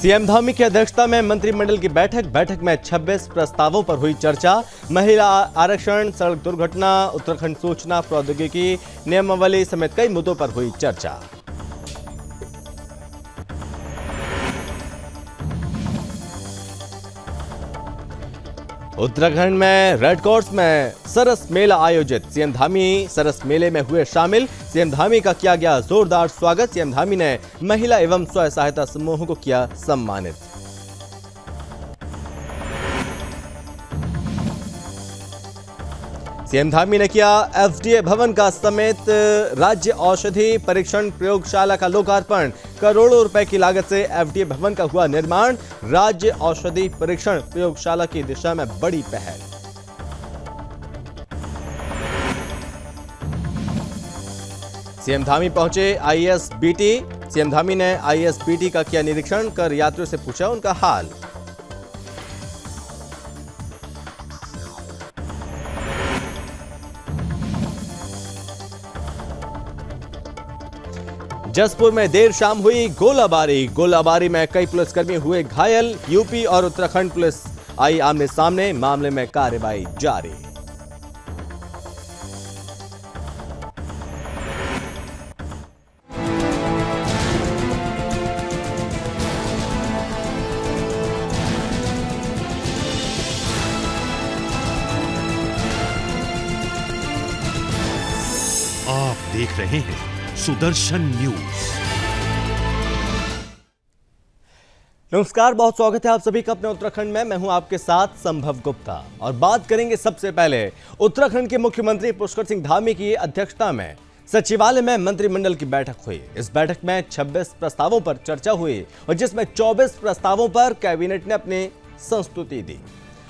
CM Dhami की अध्यक्षता में मंत्रिमंडल की बैठक में 26 प्रस्तावों पर हुई चर्चा। महिला आरक्षण, सड़क दुर्घटना, उत्तराखंड सूचना प्रौद्योगिकी नियमावली समेत कई मुद्दों पर हुई चर्चा। उत्तराखंड में रेड कोर्स में सरस मेला आयोजित, सीएम धामी सरस मेले में हुए शामिल। सीएम धामी का किया गया जोरदार स्वागत। सीएम धामी ने महिला एवं स्वयं सहायता समूहों को किया सम्मानित। सीएम धामी ने किया एफडीए भवन का समेत राज्य औषधि परीक्षण प्रयोगशाला का लोकार्पण। करोड़ों रुपए की लागत से एफडीए भवन का हुआ निर्माण। राज्य औषधि परीक्षण प्रयोगशाला की दिशा में बड़ी पहल। सीएम धामी पहुंचे आईएसबीटी। सीएम धामी ने आईएसबीटी का किया निरीक्षण कर यात्रियों से पूछा उनका हाल। जसपुर में देर शाम हुई गोलाबारी में कई पुलिसकर्मी हुए घायल। यूपी और उत्तराखंड पुलिस आई आमने सामने, मामले में कार्रवाई जारी। आप देख रहे हैं सुदर्शन न्यूज। नमस्कार, बहुत स्वागत है आप सभी का अपने उत्तराखंड में। मैं हूं आपके साथ संभव गुप्ता और बात करेंगे सबसे पहले उत्तराखंड के मुख्यमंत्री पुष्कर सिंह धामी की अध्यक्षता में सचिवालय में मंत्रिमंडल की बैठक हुई। इस बैठक में 26 प्रस्तावों पर चर्चा हुई और जिसमें 24 प्रस्तावों पर कैबिनेट ने अपनी संस्तुति दी।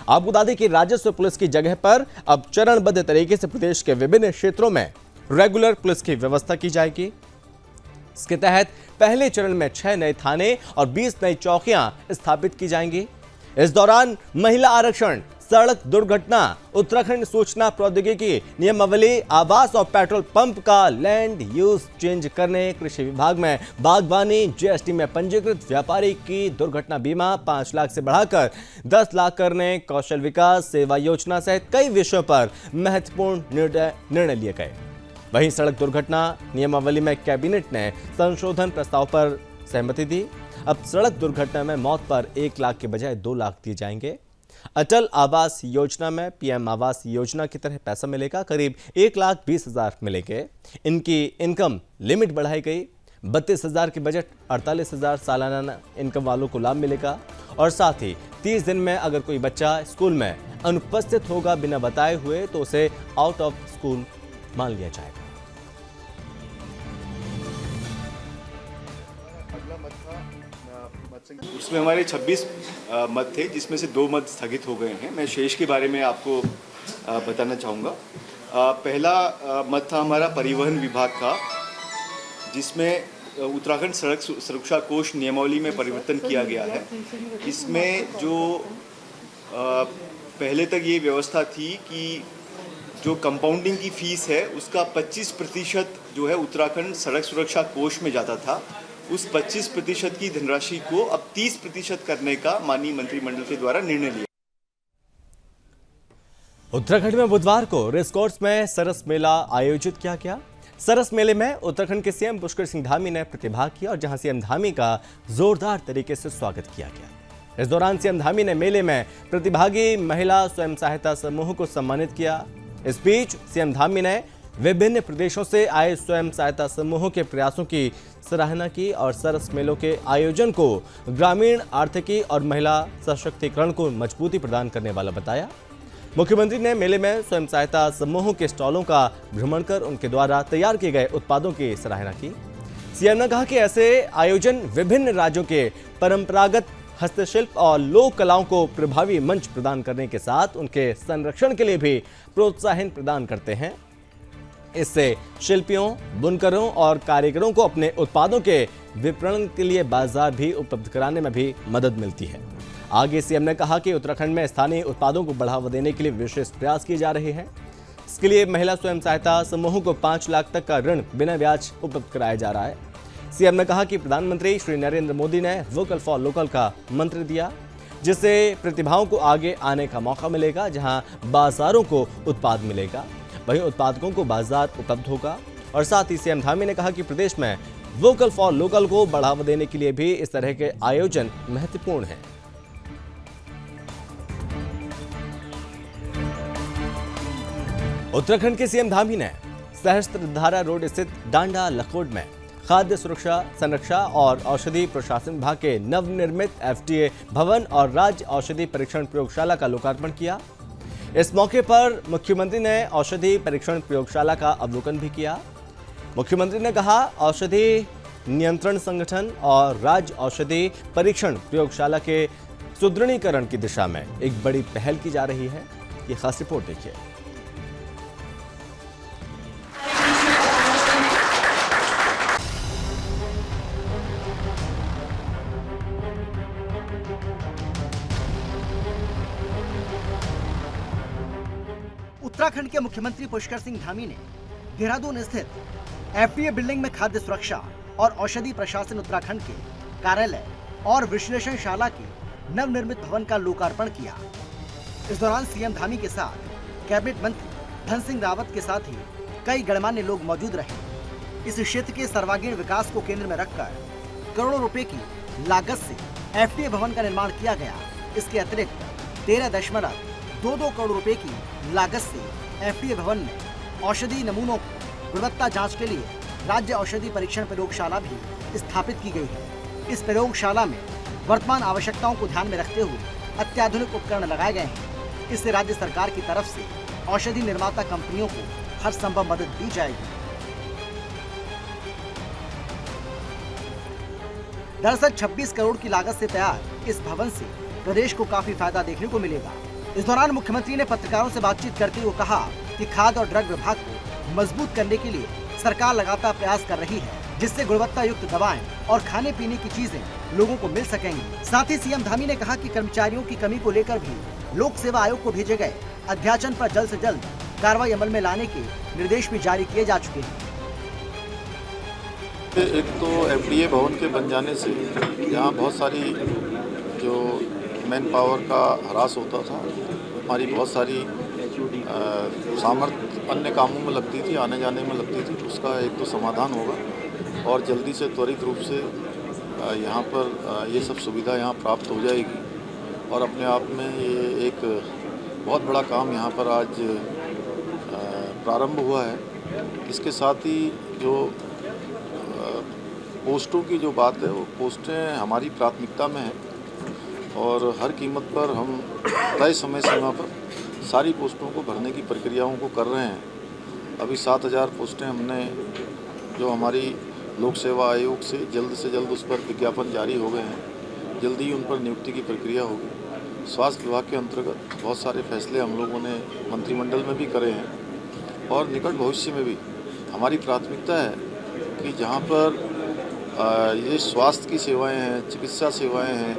आपको बता दें कि राजस्व पुलिस की जगह पर अब चरणबद्ध तरीके से प्रदेश के विभिन्न क्षेत्रों में रेगुलर पुलिस की व्यवस्था की जाएगी। इसके तहत पहले चरण में 6 नए थाने और 20 नई चौकियां स्थापित की जाएंगी। इस दौरान महिला आरक्षण, सड़क दुर्घटना, उत्तराखंड सूचना प्रौद्योगिकी नियमावली, आवास और पेट्रोल पंप का लैंड यूज चेंज करने, कृषि विभाग में बागवानी, जीएसटी में पंजीकृत व्यापारी की दुर्घटना बीमा 5 लाख से बढ़ाकर 10 लाख करने, कौशल विकास, सेवा योजना सहित कई विषयों पर महत्वपूर्ण निर्णय लिए गए। वहीं सड़क दुर्घटना नियमावली में कैबिनेट ने संशोधन प्रस्ताव पर सहमति दी। अब सड़क दुर्घटना में मौत पर 1 लाख के बजाय 2 लाख दिए जाएंगे। अटल आवास योजना में पीएम आवास योजना की तरह पैसा मिलेगा, करीब 1,20,000 मिलेंगे। इनकी इनकम लिमिट बढ़ाई गई। 32,000 की बजट, 48,000 सालाना इनकम वालों को लाभ मिलेगा। और साथ ही 30 दिन में अगर कोई बच्चा स्कूल में अनुपस्थित होगा बिना बताए हुए तो उसे आउट ऑफ स्कूल मान लिया जाएगा। उसमें हमारे 26 मत थे, जिसमें से 2 मत स्थगित हो गए हैं। मैं शेष के बारे में आपको बताना चाहूँगा। पहला मत था हमारा परिवहन विभाग का, जिसमें उत्तराखंड सड़क सुरक्षा कोष नियमावली में परिवर्तन किया गया है। इसमें जो पहले तक ये व्यवस्था थी कि जो कंपाउंडिंग की फीस है उसका 25% जो है उत्तराखंड सड़क सुरक्षा कोष में जाता था। उस 25% की धनराशि को अब 30% करने का माननीय मंत्रिमंडल के द्वारा निर्णय लिया। उत्तराखंड में बुधवार को रेस कोर्स में सरस मेला आयोजित किया गया। सरस मेले में उत्तराखंड के सीएम पुष्कर सिंह धामी ने प्रतिभाग किया और जहां सीएम धामी का जोरदार तरीके से स्वागत किया गया। इस दौरान सीएम धामी ने मेले में प्रतिभागी महिला स्वयं सहायता समूह को सम्मानित किया। इस बीच सीएम धामी ने विभिन्न प्रदेशों से आए स्वयं सहायता समूहों के प्रयासों की सराहना की और सरस मेलों के आयोजन को ग्रामीण आर्थिकी और महिला सशक्तिकरण को मजबूती प्रदान करने वाला बताया। मुख्यमंत्री ने मेले में स्वयं सहायता समूहों के स्टॉलों का भ्रमण कर उनके द्वारा तैयार किए गए उत्पादों की सराहना की। सीएम ने कहा कि ऐसे आयोजन विभिन्न राज्यों के परंपरागत हस्तशिल्प और लोक कलाओं को प्रभावी मंच प्रदान करने के साथ उनके संरक्षण के लिए भी प्रोत्साहन प्रदान करते हैं। इससे शिल्पियों, बुनकरों और कारीगरों को अपने उत्पादों के विपणन के लिए बाजार भी उपलब्ध कराने में भी मदद मिलती है। आगे सीएम ने कहा कि उत्तराखंड में स्थानीय उत्पादों को बढ़ावा देने के लिए विशेष प्रयास किए जा रहे हैं। इसके लिए महिला स्वयं सहायता समूहों को 5 लाख तक का ऋण बिना ब्याज उपलब्ध कराया जा रहा है। सीएम ने कहा कि प्रधानमंत्री श्री नरेंद्र मोदी ने वोकल फॉर लोकल का मंत्र दिया, जिससे प्रतिभाओं को आगे आने का मौका मिलेगा। जहां बाजारों को उत्पाद मिलेगा, वहीं उत्पादकों को बाजार उपलब्ध होगा। और साथ ही सीएम धामी ने कहा कि प्रदेश में वोकल फॉर लोकल को बढ़ावा देने के लिए भी इस तरह के आयोजन महत्वपूर्ण हैं। उत्तराखंड के सीएम धामी ने सहस्त्रधारा रोड स्थित डांडा लखोट में खाद्य सुरक्षा संरक्षा और औषधि प्रशासन विभाग के नवनिर्मित एफडीए भवन और राज्य औषधि परीक्षण प्रयोगशाला का लोकार्पण किया। इस मौके पर मुख्यमंत्री ने औषधि परीक्षण प्रयोगशाला का अवलोकन भी किया। मुख्यमंत्री ने कहा, औषधि नियंत्रण संगठन और राज्य औषधि परीक्षण प्रयोगशाला के सुदृढ़ीकरण की दिशा में एक बड़ी पहल की जा रही है। ये खास रिपोर्ट देखिए। उत्तराखंड के मुख्यमंत्री पुष्कर सिंह धामी ने देहरादून स्थित एफडीए बिल्डिंग में खाद्य सुरक्षा और औषधि प्रशासन उत्तराखंड के कार्यालय और विश्लेषणशाला के नवनिर्मित भवन का लोकार्पण किया। इस दौरान सीएम धामी के साथ कैबिनेट मंत्री धन सिंह रावत के साथ ही कई गणमान्य लोग मौजूद रहे। इस क्षेत्र के सर्वांगीण विकास को केंद्र में रखकर करोड़ों रुपए की लागत से एफडीए भवन का निर्माण किया गया। इसके अतिरिक्त 13.22 करोड़ रुपए की लागत से एफडीए भवन में औषधि नमूनों की गुणवत्ता जांच के लिए राज्य औषधि परीक्षण प्रयोगशाला भी स्थापित की गई है। इस प्रयोगशाला में वर्तमान आवश्यकताओं को ध्यान में रखते हुए अत्याधुनिक उपकरण लगाए गए हैं। इससे राज्य सरकार की तरफ से औषधि निर्माता कंपनियों को हर संभव मदद दी जाएगी। दरअसल 26 करोड़ की लागत से तैयार इस भवन से प्रदेश को काफी फायदा देखने को मिलेगा। इस दौरान मुख्यमंत्री ने पत्रकारों से बातचीत करते हुए कहा कि खाद्य और ड्रग विभाग को मजबूत करने के लिए सरकार लगातार प्रयास कर रही है, जिससे गुणवत्ता युक्त दवाएं और खाने पीने की चीजें लोगों को मिल सकेंगी। साथ ही सीएम धामी ने कहा कि कर्मचारियों की कमी को लेकर भी लोक सेवा आयोग को भेजे गए अध्याचन पर जल्द से जल्द कार्रवाई अमल में लाने के निर्देश भी जारी किए जा चुके हैं। एक तो एफडीए भवन के बन जाने से यहाँ बहुत सारी जो मैन पावर का ह्रास होता था, हमारी बहुत सारी सामर्थ्य अन्य कामों में लगती थी, आने जाने में लगती थी, उसका एक तो समाधान होगा और जल्दी से त्वरित रूप से यहाँ पर ये सब सुविधा यहाँ प्राप्त हो जाएगी। और अपने आप में ये एक बहुत बड़ा काम यहाँ पर आज प्रारंभ हुआ है। इसके साथ ही जो पोस्टों की जो बात है, वो पोस्टें हमारी प्राथमिकता में है और हर कीमत पर हम तय समय सीमा पर सारी पोस्टों को भरने की प्रक्रियाओं को कर रहे हैं। अभी 7000 पोस्टें हमने जो हमारी लोक सेवा आयोग से जल्द उस पर विज्ञापन जारी हो गए हैं, जल्दी ही उन पर नियुक्ति की प्रक्रिया होगी। स्वास्थ्य विभाग के अंतर्गत बहुत सारे फैसले हम लोगों ने मंत्रिमंडल में भी करे हैं और निकट भविष्य में भी हमारी प्राथमिकता है कि जहाँ पर ये स्वास्थ्य की सेवाएं हैं, चिकित्सा सेवाएं हैं,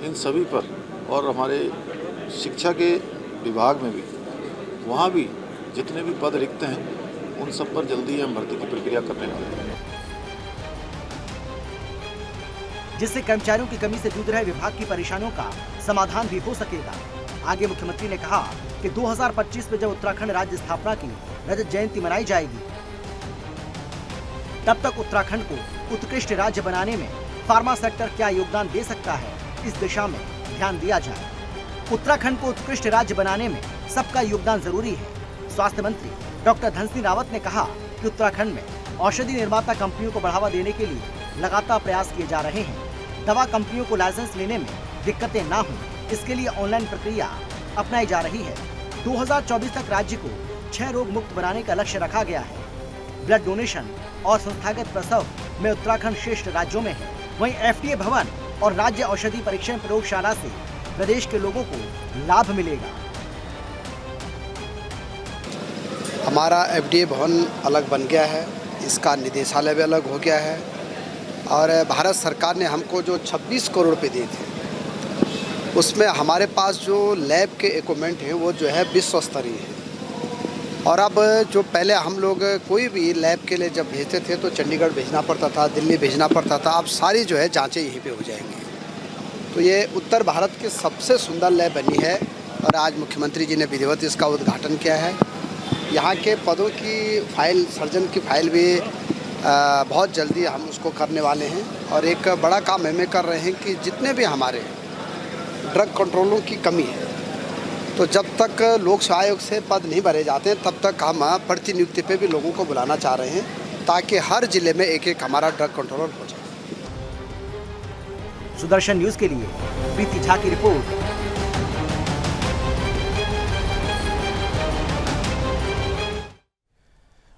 इन सभी पर और हमारे शिक्षा के विभाग में भी, वहाँ भी जितने भी पद रिक्त हैं उन सब पर जल्दी हम भर्ती की प्रक्रिया करने वाले हैं, जिससे कर्मचारियों की कमी से जूझ रहे विभाग की परेशानियों का समाधान भी हो सकेगा। आगे मुख्यमंत्री ने कहा कि 2025 में जब उत्तराखंड राज्य स्थापना की रजत जयंती मनाई जाएगी, तब तक उत्तराखंड को उत्कृष्ट राज्य बनाने में फार्मा सेक्टर क्या योगदान दे सकता है, इस दिशा में ध्यान दिया जाए। उत्तराखंड को उत्कृष्ट राज्य बनाने में सबका योगदान जरूरी है। स्वास्थ्य मंत्री डॉक्टर धन सिंह रावत ने कहा कि उत्तराखंड में औषधि निर्माता कंपनियों को बढ़ावा देने के लिए लगातार प्रयास किए जा रहे हैं। दवा कंपनियों को लाइसेंस लेने में दिक्कतें ना हो, इसके लिए ऑनलाइन प्रक्रिया अपनाई जा रही है। 2024 तक राज्य को 6 रोग मुक्त बनाने का लक्ष्य रखा गया है। ब्लड डोनेशन और संस्थागत प्रसव में उत्तराखंड श्रेष्ठ राज्यों में है। वहीं एफडीए भवन और राज्य औषधि परीक्षण प्रयोगशाला से प्रदेश के लोगों को लाभ मिलेगा। हमारा एफडीए भवन अलग बन गया है, इसका निदेशालय भी अलग हो गया है और भारत सरकार ने हमको जो 26 करोड़ रुपए दिए थे, उसमें हमारे पास जो लैब के इक्विपमेंट हैं वो जो है विश्व स्तरीय है। और अब जो पहले हम लोग कोई भी लैब के लिए जब भेजते थे तो चंडीगढ़ भेजना पड़ता था, दिल्ली भेजना पड़ता था। अब सारी जो है जांचें यहीं पे हो जाएंगी। तो ये उत्तर भारत की सबसे सुंदर लैब बनी है और आज मुख्यमंत्री जी ने विधिवत इसका उद्घाटन किया है। यहाँ के पदों की फाइल, सर्जन की फाइल भी बहुत जल्दी हम उसको करने वाले हैं। और एक बड़ा काम हमें कर रहे हैं कि जितने भी हमारे ड्रग कंट्रोलों की कमी है, तो जब तक लोक सेवा आयोग से पद नहीं भरे जाते हैं तब तक हम प्रतिनियुक्ति पे भी लोगों को बुलाना चाह रहे हैं, ताकि हर जिले में एक एक हमारा ड्रग कंट्रोलर हो जाए। सुदर्शन न्यूज के लिए प्रीति झा की रिपोर्ट।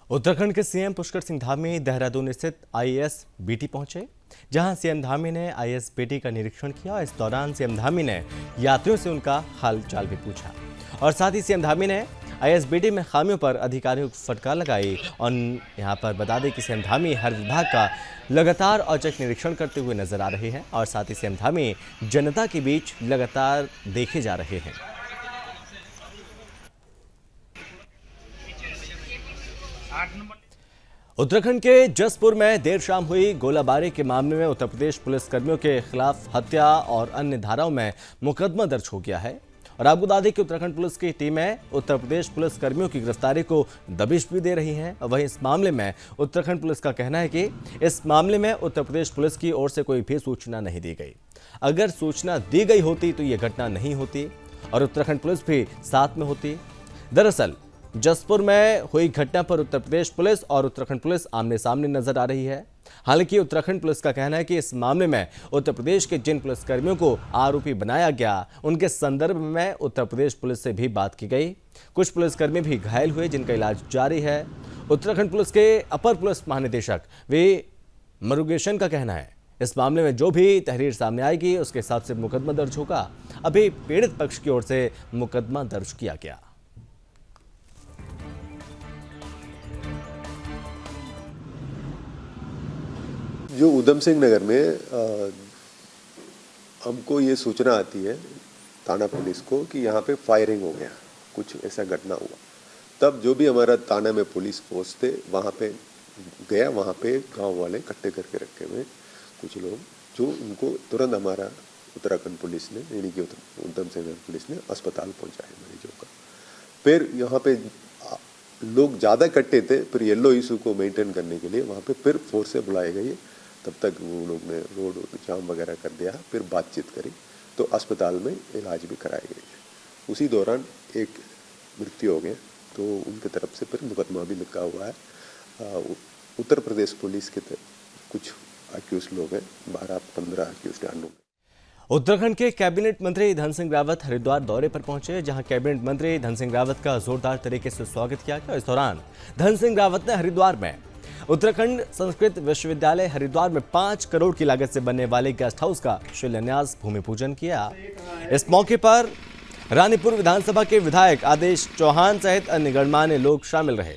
उत्तराखंड के सीएम पुष्कर सिंह धामी देहरादून स्थित आईएएस बीटी पहुंचे, जहां सीएम धामी ने आईएएस बीटी का निरीक्षण किया। इस दौरान सीएम धामी ने यात्रियों से उनका हालचाल भी पूछा और साथ ही सीएम धामी ने आईएएस बीटी में खामियों पर अधिकारियों को फटकार लगाई। और यहां पर बता दें कि सीएम धामी हर विभाग का लगातार औचक निरीक्षण करते हुए नजर आ रहे हैं और साथ ही सीएम धामी जनता के बीच लगातार देखे जा रहे हैं। उत्तराखंड के जसपुर में देर शाम हुई गोलाबारी के मामले में उत्तर प्रदेश पुलिस कर्मियों के खिलाफ हत्या और अन्य धाराओं में मुकदमा दर्ज हो गया है। और आपको बता दें कि उत्तराखंड पुलिस की टीमें उत्तर प्रदेश पुलिस कर्मियों की गिरफ्तारी को दबिश भी दे रही हैं। वहीं इस मामले में उत्तराखंड पुलिस का कहना है कि इस मामले में उत्तर प्रदेश पुलिस की ओर से कोई भी सूचना नहीं दी गई। अगर सूचना दी गई होती तो ये घटना नहीं होती और उत्तराखंड पुलिस भी साथ में होती। दरअसल जसपुर में हुई घटना पर उत्तर प्रदेश पुलिस और उत्तराखंड पुलिस आमने सामने नजर आ रही है। हालांकि उत्तराखंड पुलिस का कहना है कि इस मामले में उत्तर प्रदेश के जिन पुलिसकर्मियों को आरोपी बनाया गया उनके संदर्भ में उत्तर प्रदेश पुलिस से भी बात की गई। कुछ पुलिसकर्मी भी घायल हुए जिनका इलाज जारी है। उत्तराखंड पुलिस के अपर पुलिस महानिदेशक वी मुरुगेशन का कहना है इस मामले में जो भी तहरीर सामने आएगी उसके हिसाब से मुकदमा दर्ज होगा। अभी पीड़ित पक्ष की ओर से मुकदमा दर्ज किया गया। जो उधम सिंह नगर में हमको ये सूचना आती है थाना पुलिस को कि यहाँ पे फायरिंग हो गया, कुछ ऐसा घटना हुआ। तब जो भी हमारा थाना में पुलिस फोर्स थे वहाँ पे गया। वहाँ पे गांव वाले इकट्ठे करके रखे हुए कुछ लोग, जो उनको तुरंत हमारा उत्तराखंड पुलिस ने, यानी कि उधम सिंह नगर पुलिस ने अस्पताल पहुँचाया मरीजों का। फिर यहाँ पे लोग ज़्यादा इकट्ठे थे, फिर येलो इशू को मेंटेन करने के लिए वहाँ पे फिर फोर्स से बुलाए गए। तब तक वो लोग ने रोड जाम वगैरह कर दिया, फिर बातचीत करी तो अस्पताल में इलाज भी कराए गए। उसी दौरान एक मृत्यु हो गया, तो उनकी तरफ से फिर मुकदमा भी लिखा हुआ है। उत्तर प्रदेश पुलिस के कुछ अक्यूज लोग हैं, 12-15 अक्यूज हैं। उत्तराखंड के कैबिनेट मंत्री धन सिंह रावत हरिद्वार दौरे पर पहुंचे, जहां कैबिनेट मंत्री धन सिंह रावत का जोरदार तरीके से स्वागत किया गया। इस दौरान धन सिंह रावत ने हरिद्वार में उत्तराखंड संस्कृत विश्वविद्यालय हरिद्वार में 5 करोड़ की लागत से बनने वाले गेस्ट हाउस का शिलान्यास भूमि पूजन किया। इस मौके पर रानीपुर विधानसभा के विधायक आदेश चौहान सहित अन्य गणमान्य लोग शामिल रहे।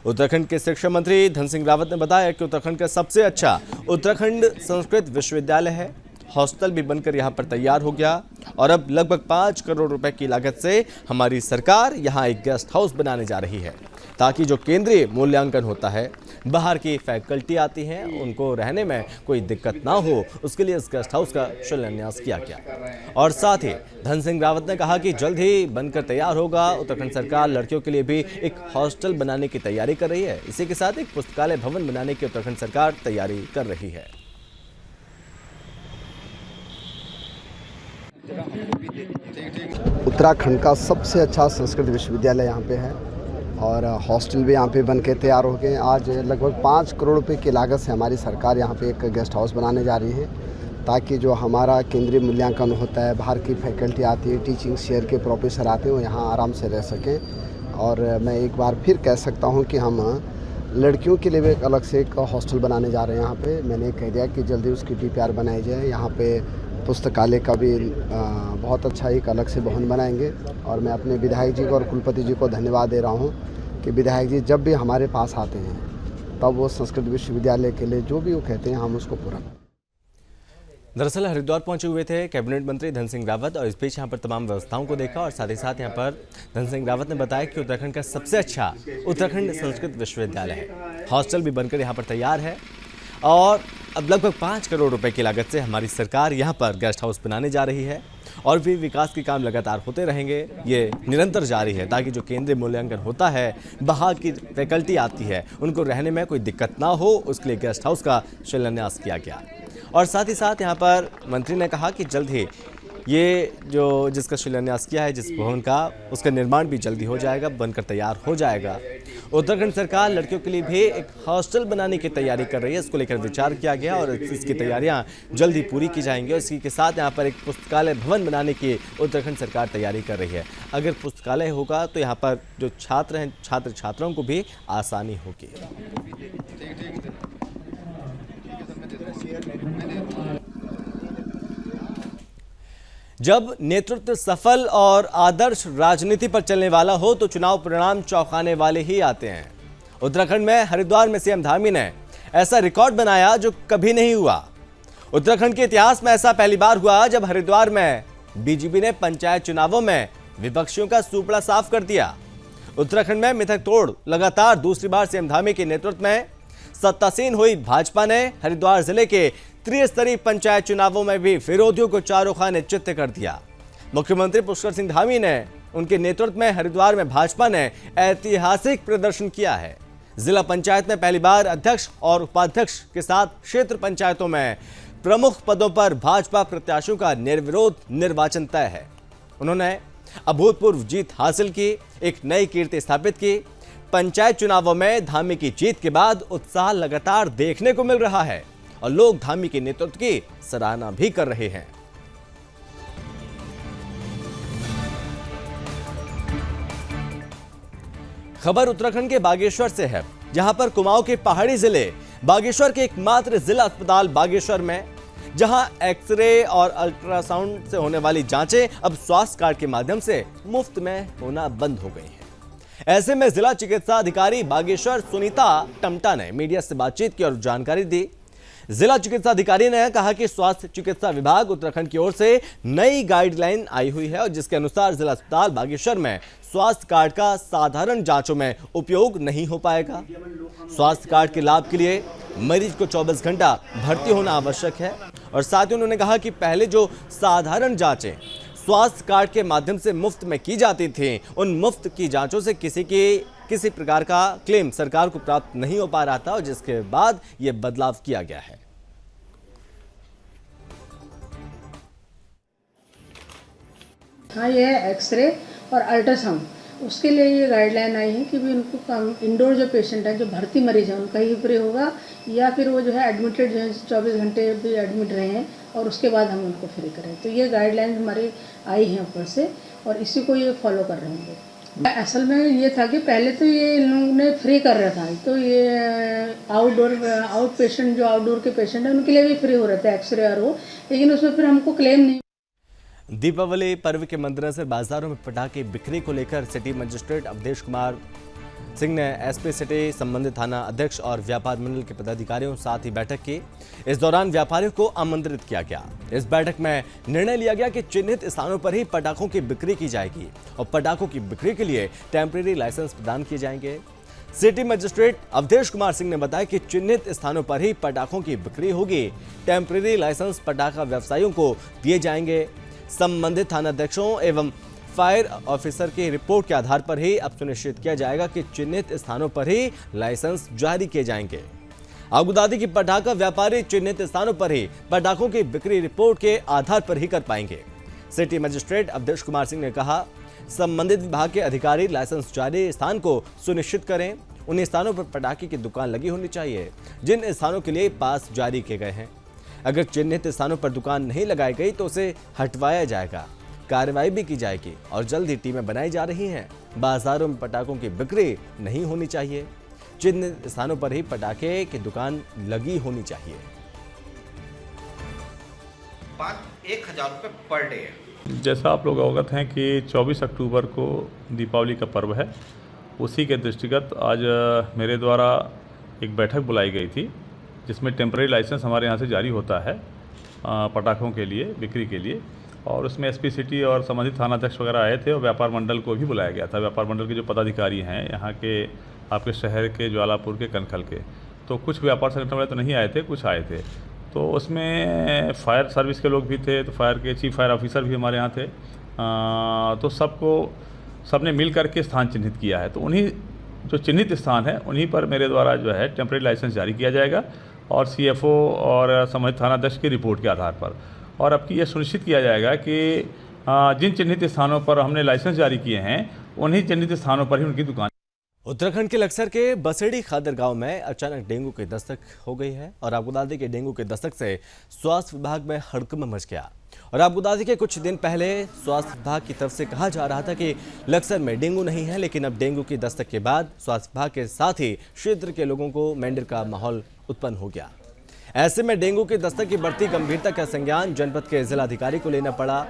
उत्तराखंड के शिक्षा मंत्री धन सिंह रावत ने बताया कि उत्तराखंड का सबसे अच्छा उत्तराखंड संस्कृत विश्वविद्यालय है। हॉस्टल भी बनकर यहाँ पर तैयार हो गया और अब लगभग 5 करोड़ रुपए की लागत से हमारी सरकार यहाँ एक गेस्ट हाउस बनाने जा रही है, ताकि जो केंद्रीय मूल्यांकन होता है, बाहर की फैकल्टी आती हैं, उनको रहने में कोई दिक्कत ना हो, उसके लिए इस गेस्ट हाउस का शिलान्यास किया गया। और साथ ही धन सिंह रावत ने कहा कि जल्द ही बनकर तैयार होगा। उत्तराखंड सरकार लड़कियों के लिए भी एक हॉस्टल बनाने की तैयारी कर रही है। इसी के साथ एक पुस्तकालय भवन बनाने की उत्तराखंड सरकार तैयारी कर रही है। उत्तराखंड का सबसे अच्छा संस्कृत विश्वविद्यालय यहाँ पे है और हॉस्टल भी यहाँ पे बन के तैयार हो गए। आज लगभग 5 करोड़ रुपए की लागत से हमारी सरकार यहाँ पे एक गेस्ट हाउस बनाने जा रही है, ताकि जो हमारा केंद्रीय मूल्यांकन होता है, बाहर की फैकल्टी आती है, टीचिंग शेयर के प्रोफेसर आते हैं, वो यहाँ आराम से रह सकें। और मैं एक बार फिर कह सकता हूँ कि हम लड़कियों के लिए भी एक अलग से एक हॉस्टल बनाने जा रहे हैं। यहाँ पे मैंने कह दिया कि जल्दी उसकी DPR बनाई जाए। यहाँ पे पुस्तकालय का भी बहुत अच्छा एक अलग से भवन बनाएंगे। और मैं अपने विधायक जी को और कुलपति जी को धन्यवाद दे रहा हूँ कि विधायक जी जब भी हमारे पास आते हैं तब वो संस्कृत विश्वविद्यालय के लिए जो भी वो कहते हैं हम उसको पूरा करें। दरअसल हरिद्वार पहुंचे हुए थे कैबिनेट मंत्री धन सिंह रावत और इस बीच यहाँ पर तमाम व्यवस्थाओं को देखा और साथ ही साथ यहाँ पर धन सिंह रावत ने बताया कि उत्तराखंड का सबसे अच्छा उत्तराखंड संस्कृत विश्वविद्यालय है। हॉस्टल भी बनकर यहाँ पर तैयार है और अब लगभग 5 करोड़ रुपए की लागत से हमारी सरकार यहाँ पर गेस्ट हाउस बनाने जा रही है और भी विकास के काम लगातार होते रहेंगे। ये निरंतर जारी है ताकि जो केंद्रीय मूल्यांकन होता है, बाहर की फैकल्टी आती है, उनको रहने में कोई दिक्कत ना हो, उसके लिए गेस्ट हाउस का शिलान्यास किया गया। और साथ ही साथ यहाँ पर मंत्री ने कहा कि जल्द ही ये जो जिसका शिलान्यास किया है, जिस भवन का, उसका निर्माण भी जल्दी हो जाएगा, बनकर तैयार हो जाएगा। उत्तराखंड सरकार लड़कियों के लिए भी एक हॉस्टल बनाने की तैयारी कर रही है। इसको लेकर विचार किया गया और इसकी तैयारियां जल्द ही पूरी की जाएंगी और इसी के साथ यहाँ पर एक पुस्तकालय भवन बनाने की उत्तराखंड सरकार तैयारी कर रही है। अगर पुस्तकालय होगा तो यहाँ पर जो छात्र हैं, छात्र छात्राओं को भी आसानी होगी। जब नेतृत्व सफल और आदर्श राजनीति पर चलने वाला हो तो चुनाव परिणाम चौंकाने वाले ही आते हैं। उत्तराखंड में हरिद्वार में सीएम धामी ने ऐसा रिकॉर्ड बनाया जो कभी नहीं हुआ। उत्तराखंड के इतिहास में ऐसा पहली बार हुआ जब हरिद्वार में बीजेपी ने पंचायत चुनावों में विपक्षियों का सूपड़ा साफ कर दिया। उत्तराखंड में मिथक तोड़ लगातार दूसरी बार सीएम धामी के नेतृत्व में सत्तासीन हुई भाजपा ने हरिद्वार जिले के त्रिस्तरीय पंचायत चुनावों में भी विरोधियों को चारों खाने चित्त कर दिया। मुख्यमंत्री पुष्कर सिंह धामी ने उनके नेतृत्व में हरिद्वार में भाजपा ने ऐतिहासिक प्रदर्शन किया है। जिला पंचायत में पहली बार अध्यक्ष और उपाध्यक्ष के साथ क्षेत्र पंचायतों में प्रमुख पदों पर भाजपा प्रत्याशियों का निर्विरोध निर्वाचन तय है। उन्होंने अभूतपूर्व जीत हासिल की, एक नई कीर्ति स्थापित की। पंचायत चुनावों में धामी की जीत के बाद उत्साह लगातार देखने को मिल रहा है और लोग धामी के नेतृत्व की सराहना भी कर रहे हैं। खबर उत्तराखंड के बागेश्वर से है, जहां पर कुमाऊं के पहाड़ी जिले बागेश्वर के एकमात्र जिला अस्पताल बागेश्वर में जहां एक्सरे और अल्ट्रासाउंड से होने वाली जांचें अब स्वास्थ्य कार्ड के माध्यम से मुफ्त में होना बंद हो गई हैं। ऐसे में जिला चिकित्सा अधिकारी बागेश्वर सुनीता टमटा ने मीडिया से बातचीत की और जानकारी दी। जिला चिकित्सा अधिकारी ने कहा कि स्वास्थ्य चिकित्सा विभाग उत्तराखंड की ओर से नई गाइडलाइन आई हुई है और जिसके अनुसार जिला अस्पताल बागेश्वर में स्वास्थ्य कार्ड का साधारण जांचों में उपयोग नहीं हो पाएगा। स्वास्थ्य कार्ड के लाभ के लिए मरीज को 24 घंटा भर्ती होना आवश्यक है और साथ ही उन्होंने कहा कि पहले जो साधारण जांचें स्वास्थ्य कार्ड के माध्यम से मुफ्त में की जाती थी, उन मुफ्त की जांचों से किसी प्रकार का क्लेम सरकार को प्राप्त नहीं हो पा रहा था और जिसके बाद यह बदलाव किया गया है। हाँ, ये है एक्सरे और अल्ट्रासाउंड, उसके लिए ये गाइडलाइन आई है कि भी उनको इंडोर जो पेशेंट है, जो भर्ती मरीज है, उनका ही फ्री होगा या फिर वो जो है एडमिटेड जो है 24 घंटे भी एडमिट रहे हैं और उसके बाद हम उनको फ्री करें। तो ये गाइडलाइन हमारी आई है ऊपर से और इसी को ये फॉलो कर रहे होंगे। असल में ये था कि पहले तो ये इन लोगों ने फ्री कर रहा था, तो ये आउट पेशेंट जो आउटडोर के पेशेंट हैं उनके लिए भी फ्री हो रहा था एक्सरे और वो, लेकिन उसमें फिर हमको क्लेम नहीं। दीपावली पर्व के मद्देनजर बाजारों में पटाखे बिक्री को लेकर सिटी मजिस्ट्रेट अवधेश कुमार सिंह ने एसपी सिटी, संबंधित थाना अध्यक्ष और व्यापार मंडल के पदाधिकारियों साथ ही बैठक की। इस दौरान व्यापारियों को आमंत्रित किया गया। इस बैठक में निर्णय लिया गया कि चिन्हित स्थानों पर ही पटाखों की बिक्री की जाएगी और पटाखों की बिक्री के लिए टेम्परेरी लाइसेंस प्रदान किए जाएंगे। सिटी मजिस्ट्रेट अवधेश कुमार सिंह ने बताया कि चिन्हित स्थानों पर ही पटाखों की बिक्री होगी। टेम्परेरी लाइसेंस पटाखा व्यवसायियों को दिए जाएंगे। संबंधित थानाध्यक्षों एवं फायर ऑफिसर की रिपोर्ट के आधार पर ही अब सुनिश्चित किया जाएगा कि चिन्हित स्थानों पर ही लाइसेंस जारी किए जाएंगे। आपको बता दें कि पटाखा व्यापारी चिन्हित स्थानों पर ही पटाखों की बिक्री रिपोर्ट के आधार पर ही कर पाएंगे। सिटी मजिस्ट्रेट अवधेश कुमार सिंह ने कहा, संबंधित विभाग के अधिकारी लाइसेंस जारी स्थान को सुनिश्चित करें। उन स्थानों पर पटाखे की दुकान लगी होनी चाहिए जिन स्थानों के लिए पास जारी किए गए हैं। अगर चिन्हित स्थानों पर दुकान नहीं लगाई गई तो उसे हटवाया जाएगा। कार्रवाई भी की जाएगी और जल्द ही टीमें बनाई जा रही हैं। बाजारों में पटाखों की बिक्री नहीं होनी चाहिए। चिन्हित स्थानों पर ही पटाखे की दुकान लगी होनी चाहिए। 1,000 रुपये पर डे है। जैसा आप लोग अवगत हैं कि 24 अक्टूबर को दीपावली का पर्व है, उसी के दृष्टिगत आज मेरे द्वारा एक बैठक बुलाई गई थी जिसमें टेम्परेरी लाइसेंस हमारे यहाँ से जारी होता है पटाखों के लिए, बिक्री के लिए। और उसमें एसपी सिटी और संबंधित थानाध्यक्ष वगैरह आए थे और व्यापार मंडल को भी बुलाया गया था। व्यापार मंडल के जो पदाधिकारी हैं यहाँ के, आपके शहर के, ज्वालापुर के, कनखल के, तो कुछ व्यापार संगठन वाले तो नहीं आए थे, कुछ आए थे। तो उसमें फायर सर्विस के लोग भी थे, तो फायर के चीफ फायर ऑफिसर भी हमारे यहाँ थे। तो सबने मिल करके स्थान चिन्हित किया है। तो उन्हीं जो चिन्हित स्थान है उन्हीं पर मेरे द्वारा जो है टेम्परेरी लाइसेंस जारी किया जाएगा और सीएफओ और संबंधित थानाध्यक्ष की रिपोर्ट के आधार पर। और अब की ये सुनिश्चित किया जाएगा कि जिन चिन्हित स्थानों पर हमने लाइसेंस जारी किए हैं उन्हीं चिन्हित स्थानों पर ही उनकी दुकान। उत्तराखंड के लक्सर के बसेड़ी खादर गांव में अचानक डेंगू की दस्तक हो गई है और आपको बता दें कि डेंगू की दस्तक से स्वास्थ्य विभाग में हड़कंप मच गया। और आपको बता दें कि कुछ दिन पहले स्वास्थ्य विभाग की तरफ से कहा जा रहा था कि लक्सर में डेंगू नहीं है, लेकिन अब डेंगू की दस्तक के बाद स्वास्थ्य विभाग के साथ ही क्षेत्र के लोगों को मेंढर का माहौल उत्पन्न हो गया। ऐसे में डेंगू की दस्तक की बढ़ती गंभीरता का संज्ञान जनपद के जिलाधिकारी को लेना पड़ा।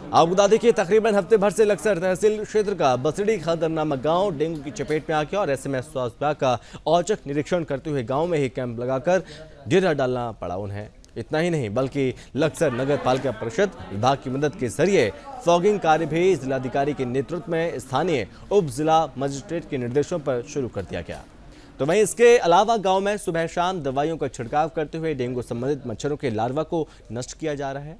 आपको बता दें कि तकरीबन हफ्ते भर से लक्सर तहसील क्षेत्र का बसड़ी खादर नामक गांव डेंगू की चपेट में आ गया और ऐसे में स्वास्थ्य विभाग का औचक निरीक्षण करते हुए गांव में ही कैंप लगाकर डेरा डालना पड़ा उन्हें। इतना ही नहीं बल्कि लक्सर नगर पालिका परिषद विभाग की मदद के जरिए फॉगिंग कार्य भी जिलाधिकारी के नेतृत्व में स्थानीय उप जिला मजिस्ट्रेट के निर्देशों पर शुरू कर दिया गया। तो वहीं इसके अलावा गांव में सुबह शाम दवाइयों का छिड़काव करते हुए डेंगू संबंधित मच्छरों के लार्वा को नष्ट किया जा रहा है।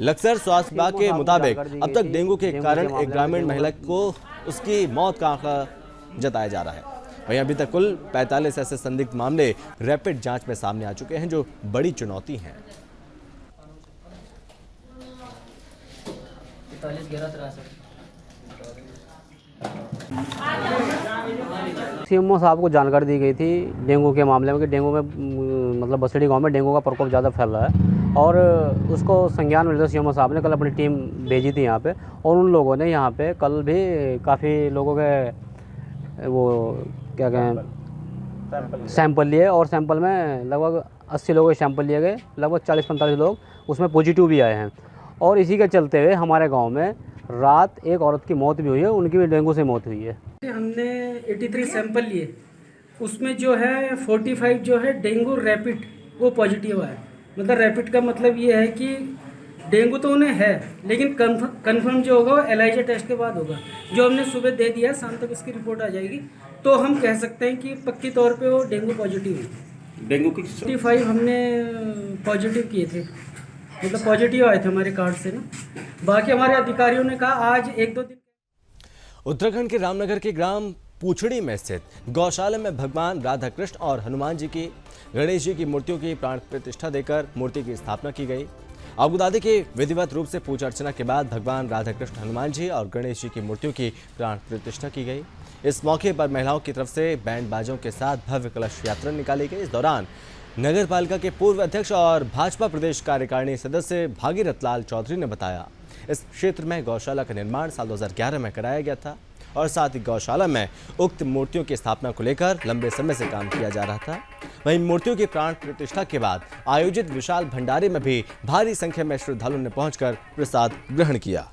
लक्सर स्वास्थ्य विभाग के मुताबिक अब तक डेंगू के कारण एक ग्रामीण महिला को उसकी मौत का आंकड़ा जताया जा रहा है। वहीं अभी तक कुल 45 ऐसे संदिग्ध मामले रैपिड जांच में सामने आ चुके हैं, जो बड़ी चुनौती है। सीएमओ साहब को जानकारी दी गई थी डेंगू के मामले में कि डेंगू में मतलब बसड़ी गांव में डेंगू का प्रकोप ज़्यादा फैल रहा है और उसको संज्ञान में सीएमओ साहब ने कल अपनी टीम भेजी थी यहाँ पे और उन लोगों ने यहाँ पे कल भी काफ़ी लोगों के वो क्या कहें सैंपल लिए और सैंपल में लगभग 80 लोगों के सैंपल लिए गए, लगभग 40-45 लोग उसमें पॉजिटिव भी आए हैं। और इसी के चलते हुए हमारे गाँव में रात एक औरत की मौत भी हुई है, उनकी भी डेंगू से मौत हुई है। हमने 83 सैंपल लिए, उसमें जो है 45 जो है डेंगू रैपिड वो पॉजिटिव है। मतलब रैपिड का मतलब ये है कि डेंगू तो उन्हें है लेकिन कंफर्म जो होगा वो एलाइजा टेस्ट के बाद होगा, जो हमने सुबह दे दिया, शाम तक इसकी रिपोर्ट आ जाएगी तो हम कह सकते हैं कि पक्की तौर पे वो डेंगू पॉजिटिव है। डेंगू की 45 हमने पॉजिटिव किए थे, मतलब पॉजिटिव आए थे हमारे कार्ड से ना। बाकी हमारे अधिकारियों ने कहा आज 1-2 दिन। उत्तराखंड के रामनगर के ग्राम पूछड़ी में स्थित गौशाला में भगवान राधा कृष्ण और हनुमान जी की, गणेश जी की मूर्तियों की प्राण प्रतिष्ठा देकर मूर्ति की स्थापना की गई। आपको बता दें कि विधिवत रूप से पूजा अर्चना के बाद भगवान राधा कृष्ण, हनुमान जी और गणेश जी की मूर्तियों की प्राण प्रतिष्ठा की गई। इस मौके पर महिलाओं की तरफ से बैंड बाजों के साथ भव्य कलश यात्रा निकाली गई। इस दौरान नगर पालिका के पूर्व अध्यक्ष और भाजपा प्रदेश कार्यकारिणी सदस्य भागीरथ लाल चौधरी ने बताया, इस क्षेत्र में गौशाला का निर्माण साल 2011 में कराया गया था और साथ ही गौशाला में उक्त मूर्तियों की स्थापना को लेकर लंबे समय से काम किया जा रहा था। वहीं मूर्तियों की प्राण प्रतिष्ठा के बाद आयोजित विशाल भंडारे में भी भारी संख्या में श्रद्धालुओं ने पहुंचकर प्रसाद ग्रहण किया।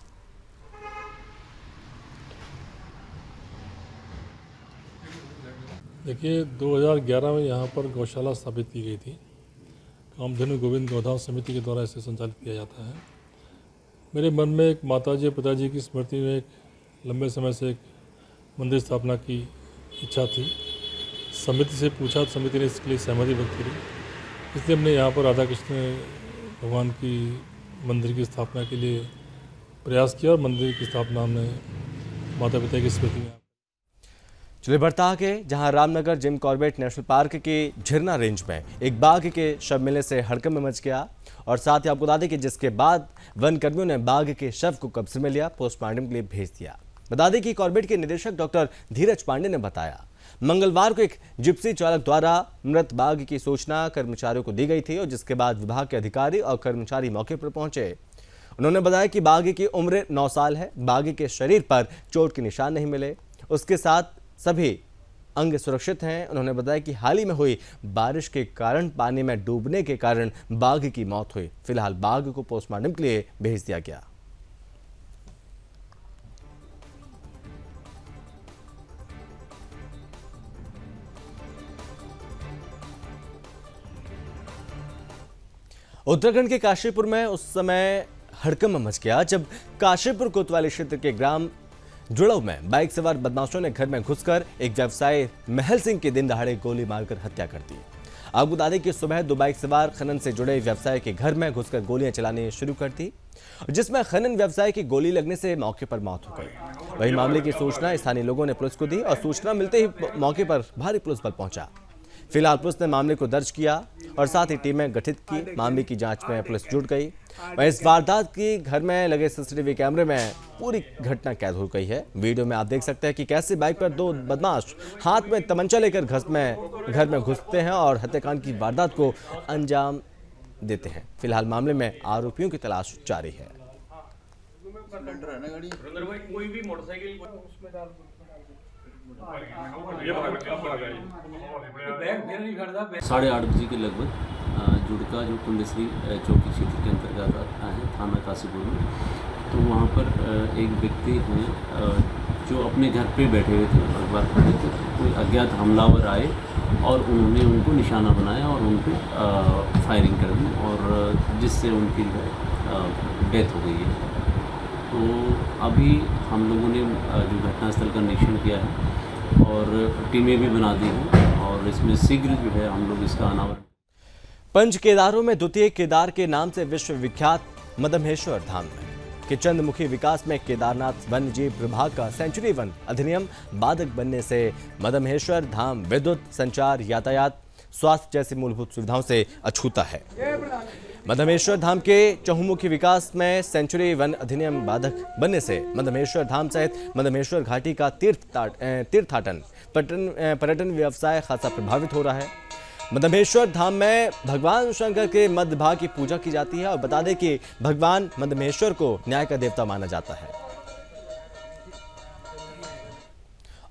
देखिए 2011 में यहाँ पर गौशाला स्थापित की गई थी। कामधेनु गोविंद गोधाम समिति के द्वारा इसे संचालित किया जाता है। मेरे मन में एक माताजी और पिताजी की स्मृति में एक लंबे समय से एक मंदिर स्थापना की इच्छा थी। समिति से पूछा, समिति ने इसके लिए सहमति व्यक्त करी, इसलिए हमने यहाँ पर राधा कृष्ण भगवान की मंदिर की स्थापना के लिए प्रयास किया और मंदिर की स्थापना हमने माता पिता की स्मृति में। चलिए बढ़ता आगे, जहां Ramnagar Jim Corbett national park की झिरना रेंज में एक बाघ के शव मिलने से हड़कंप मच गया और साथ ही आपको बता दें कि जिसके बाद वन कर्मियों ने बाघ के शव को कब्जे में लिया, पोस्टमार्टम के लिए भेज दिया। बता दें कि कॉर्बेट के निदेशक डॉक्टर धीरज पांडे ने बताया, मंगलवार को एक जिप्सी चालक द्वारा मृत बाघ की सूचना कर्मचारियों को दी गई थी और जिसके बाद विभाग के अधिकारी और कर्मचारी मौके पर पहुंचे। उन्होंने बताया कि बाघ की उम्र 9 साल है। बाघ के शरीर पर चोट के निशान नहीं मिले, उसके साथ सभी अंग सुरक्षित हैं। उन्होंने बताया कि हाल ही में हुई बारिश के कारण पानी में डूबने के कारण बाघ की मौत हुई। फिलहाल बाघ को पोस्टमार्टम के लिए भेज दिया गया। उत्तराखंड के काशीपुर में उस समय हड़कंप मच गया जब काशीपुर कोतवाली क्षेत्र के ग्राम जुड़व में बाइक सवार बदमाशों ने घर में घुसकर एक व्यवसायी महल सिंह की दिन दहाड़े गोली मारकर हत्या कर दी। आपको बता दें कि सुबह 2 बाइक सवार खनन से जुड़े व्यवसायी के घर में घुसकर गोलियां चलाने शुरू कर दी, जिसमें खनन व्यवसायी की गोली लगने से मौके पर मौत हो गई। वहीं मामले की सूचना स्थानीय लोगों ने पुलिस को दी और सूचना मिलते ही मौके पर भारी पुलिस बल पहुंचा। फिलहाल पुलिस ने मामले को दर्ज किया और साथ ही टीमें गठित की। मामले की जांच में पुलिस जुट गई। वहीं इस वारदात की घर में लगे सीसीटीवी कैमरे में पूरी घटना कैद हो गई है। वीडियो में आप देख सकते हैं कि कैसे बाइक पर 2 बदमाश हाथ में तमंचा लेकर घर में घुसते हैं और हत्याकांड की वारदात को अंजाम देते हैं। फिलहाल मामले में आरोपियों की तलाश जारी है। साढ़े 8 बजे के लगभग जुड़का जो कुंडेश्वरी चौकी क्षेत्र के अंतर्गत आता है थाना काशीपुर में, तो वहाँ पर एक व्यक्ति हैं जो अपने घर पे बैठे हुए थे, अखबार पढ़ रहे थे। कोई अज्ञात हमलावर आए और उन्होंने उनको निशाना बनाया और उन पर फायरिंग कर दी और जिससे उनकी डेथ हो गई है। तो अभी हम लोगों ने जो घटनास्थल का निरीक्षण किया है और टीमें भी बना दी हैं और इसमें शीघ्र जो है हम लोग इसका अनावरण। पंच केदारों में द्वितीय केदार के नाम से विश्व विख्यात मदमहेश्वर धाम में के चंद्रमुखी विकास में केदारनाथ वन्यजीव विभाग का सेंचुरी वन अधिनियम बाधक बनने से मदमहेश्वर धाम विद्युत, संचार, यातायात, स्वास्थ्य जैसी मूलभूत सुविधाओं से अछूता है। मदमहेश्वर धाम के चहुमुखी विकास में सेंचुरी वन अधिनियम बाधक बनने से मदमहेश्वर धाम सहित मदमहेश्वर घाटी का तीर्थाटन पर्यटन व्यवसाय खासा प्रभावित हो रहा है। मदमहेश्वर धाम में भगवान शंकर के मध्य भाग की पूजा की जाती है और बता दें कि भगवान मदमहेश्वर को न्याय का देवता माना जाता है।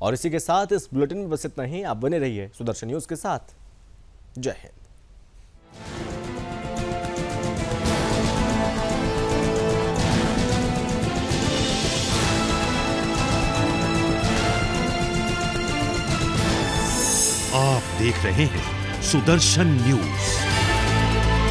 और इसी के साथ इस बुलेटिन में बस इतना ही। आप बने रहिए सुदर्शन न्यूज के साथ। जय हिंद। आप देख रहे हैं सुदर्शन न्यूज।